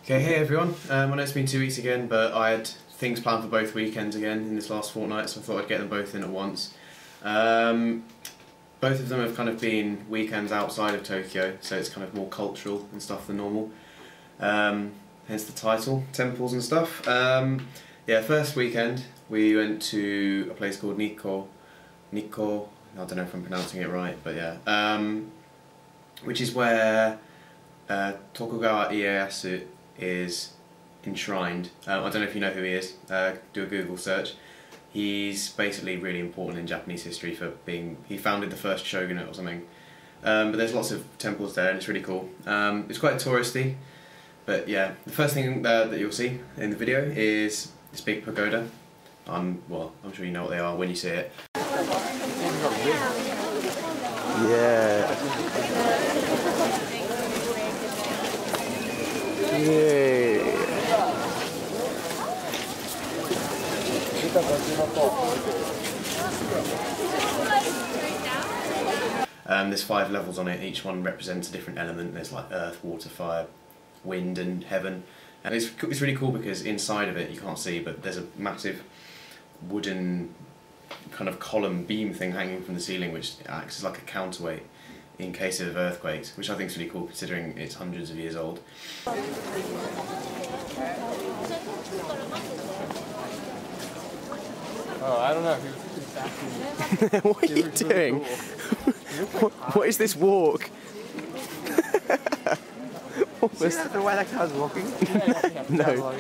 Okay, hey everyone. I know it's been 2 weeks again, but I had things planned for both weekends again in this last fortnight, so I thought I'd get them both in at once. Both of them have kind of been weekends outside of Tokyo, so it's kind of more cultural and stuff than normal. Hence the title, temples and stuff. Yeah, first weekend we went to a place called Nikko, I don't know if I'm pronouncing it right, but yeah, which is where Tokugawa Ieyasu is enshrined. I don't know if you know who he is, do a Google search. He's basically really important in Japanese history for being, he founded the first shogunate or something. But there's lots of temples there and it's really cool. It's quite touristy, but yeah, the first thing that you'll see in the video is this big pagoda. Well, I'm sure you know what they are when you see it. Yeah. Yay. There's 5 levels on it, each one represents a different element. There's like earth, water, fire, wind and heaven. And it's really cool because inside of it, you can't see, but there's a massive wooden kind of column beam thing hanging from the ceiling which acts as like a counterweight in case of earthquakes, which I think is really cool considering it's hundreds of years old. Oh, I don't know. What are you doing? Cool. What is this walk? Is that the way that guy's walking? No.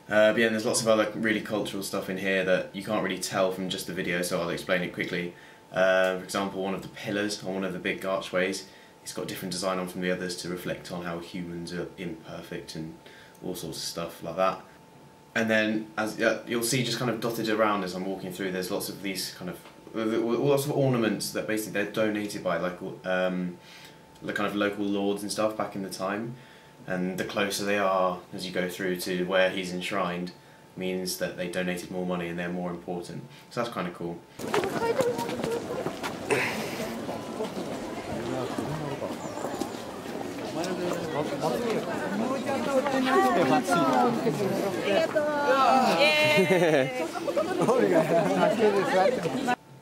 But yeah, and there's lots of other really cultural stuff in here that you can't really tell from just the video, so I'll explain it quickly. For example, one of the pillars on one of the big archways, it's got different design on from the others to reflect on how humans are imperfect and all sorts of stuff like that. And then, as you'll see, just kind of dotted around as I'm walking through, there's lots of these kind of lots of ornaments that basically they're donated by like the kind of local lords and stuff back in the time. And the closer they are as you go through to where he's enshrined means that they donated more money and they're more important. So that's kind of cool.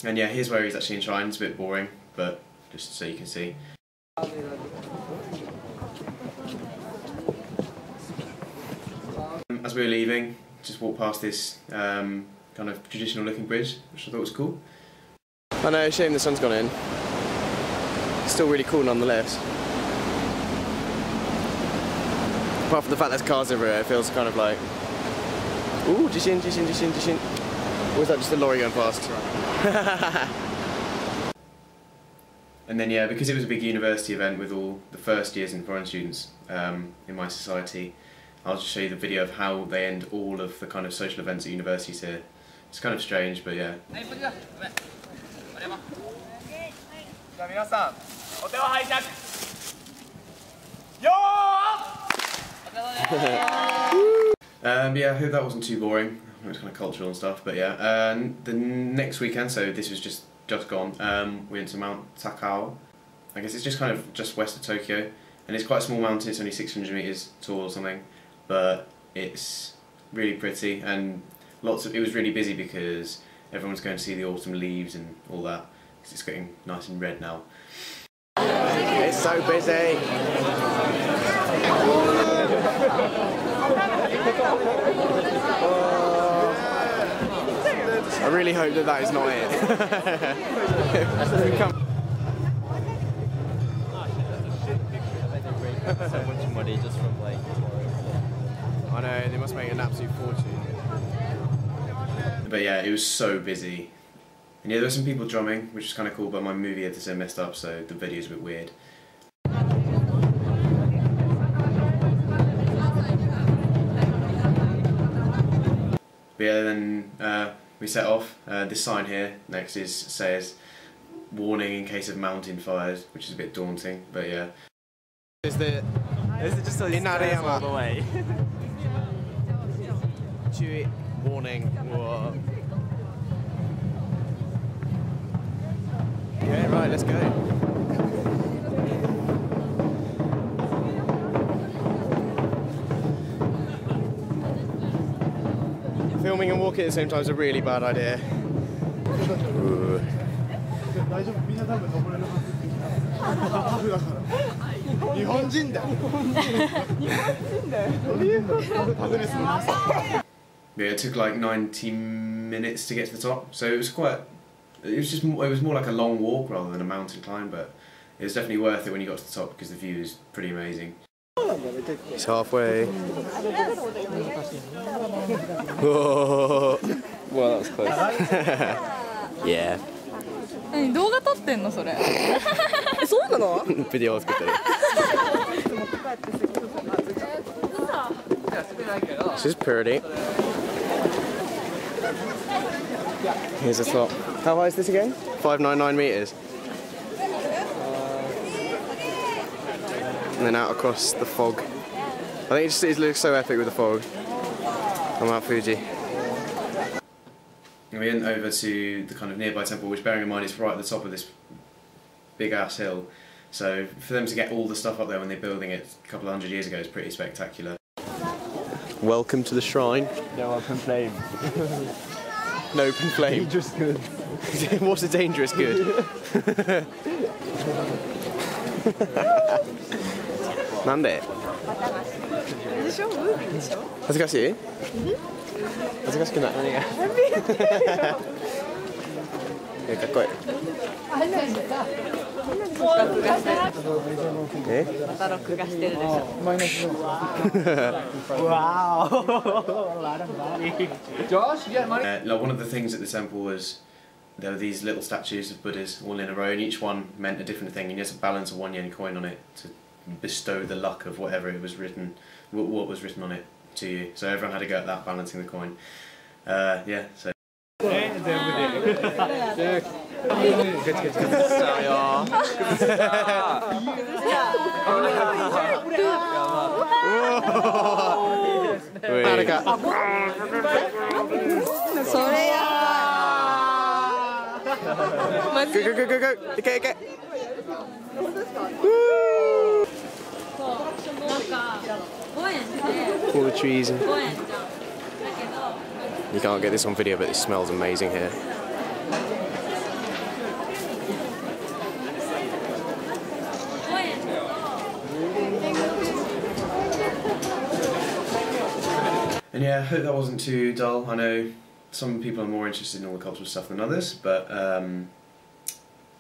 And yeah, here's where he's actually enshrined. It's a bit boring, but just so you can see. As we were leaving, just walked past this kind of traditional looking bridge, which I thought was cool. I know, shame the sun's gone in. It's still really cool nonetheless. Apart from the fact there's cars everywhere, it feels kind of like... Ooh, jishin, jishin, jishin, jishin. Or is that just a lorry going past? And then yeah, because it was a big university event with all the first years and foreign students in my society, I'll just show you the video of how they end all of the kind of social events at universities here. It's kind of strange, but yeah. Yeah, I hope that wasn't too boring. It was kind of cultural and stuff, but yeah. The next weekend, so this was just gone, we went to Mount Taku. I guess it's just kind of just west of Tokyo, and it's quite a small mountain. It's only 600 meters tall or something, but it's really pretty and it was really busy because everyone's going to see the autumn leaves and all that, because it's getting nice and red now. It's so busy! I really hope that is not it. So much money just from like... I know, they must make an absolute fortune. But yeah, it was so busy. And yeah, there were some people drumming, which is kind of cool, but my movie editor messed up, so the video's a bit weird. But yeah, then we set off. This sign here next says warning in case of mountain fires, which is a bit daunting, but yeah. Is it just all the way? Chewy warning. Whoa. Yeah, right, let's go. Running and walking at the same time is a really bad idea. Ooh. Yeah, it took like 90 minutes to get to the top, so it was more like a long walk rather than a mountain climb, but it was definitely worth it when you got to the top because the view is pretty amazing. It's halfway. Whoa. Well, that was close. Yeah. 何動画撮ってんのそれそうなのビデオを作ってる This is pretty. Here's the top. How high is this again? 599 metres. And then out across the fog. I think it looks so epic with the fog. On Mount Fuji. We went over to the kind of nearby temple, which bearing in mind is right at the top of this big ass hill. So for them to get all the stuff up there when they're building it a couple of hundred years ago is pretty spectacular. Welcome to the shrine. No open flame. No open flame. Dangerous good. What's a dangerous good? なんで？でしょムービーでしょ恥ずかしい？恥ずかしくない。何が？かっこいい。え？また録画してるでしょ。Wow. Josh, you get money? Like one of the things at the temple was there were these little statues of Buddhas all in a row, and each one meant a different thing. And you had to balance a 1 yen coin on it to bestow the luck of whatever it was written, what was written on it to you. So everyone had to go at that, balancing the coin. Yeah. So. Go. Okay. All the trees. You can't get this on video, but it smells amazing here. And yeah, I hope that wasn't too dull. I know some people are more interested in all the cultural stuff than others, but I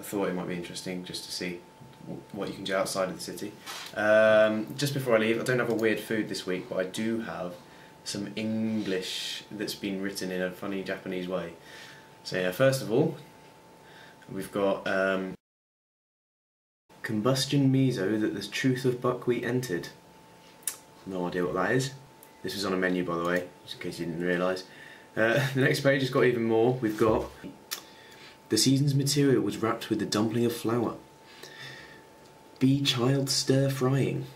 thought it might be interesting just to see what you can do outside of the city. Just before I leave, I don't have a weird food this week, but I do have some English that's been written in a funny Japanese way. So yeah, first of all, we've got combustion miso that the truth of buckwheat entered. No idea what that is. This was on a menu, by the way, just in case you didn't realise. The next page has got even more. We've got the season's material was wrapped with the dumpling of flour, bee child stir frying,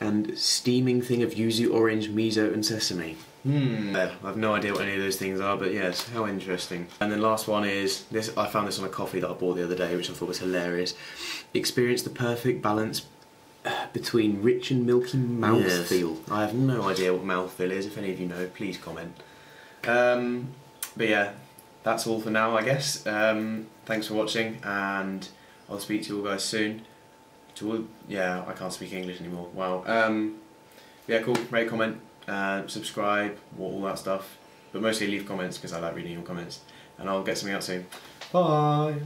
and steaming thing of yuzu, orange, miso and sesame. I have no idea what any of those things are, but yes, how interesting. And then last one is this. I found this on a coffee that I bought the other day, which I thought was hilarious. Experience the perfect balance between rich and milky mouthfeel. Yes. I have no idea what mouthfeel is. If any of you know, please comment. But yeah, that's all for now, I guess. Thanks for watching, and I'll speak to you all guys soon. Yeah, I can't speak English anymore. Wow. Yeah, cool. Rate, comment, subscribe, all that stuff. But mostly leave comments because I like reading your comments. And I'll get something out soon. Bye.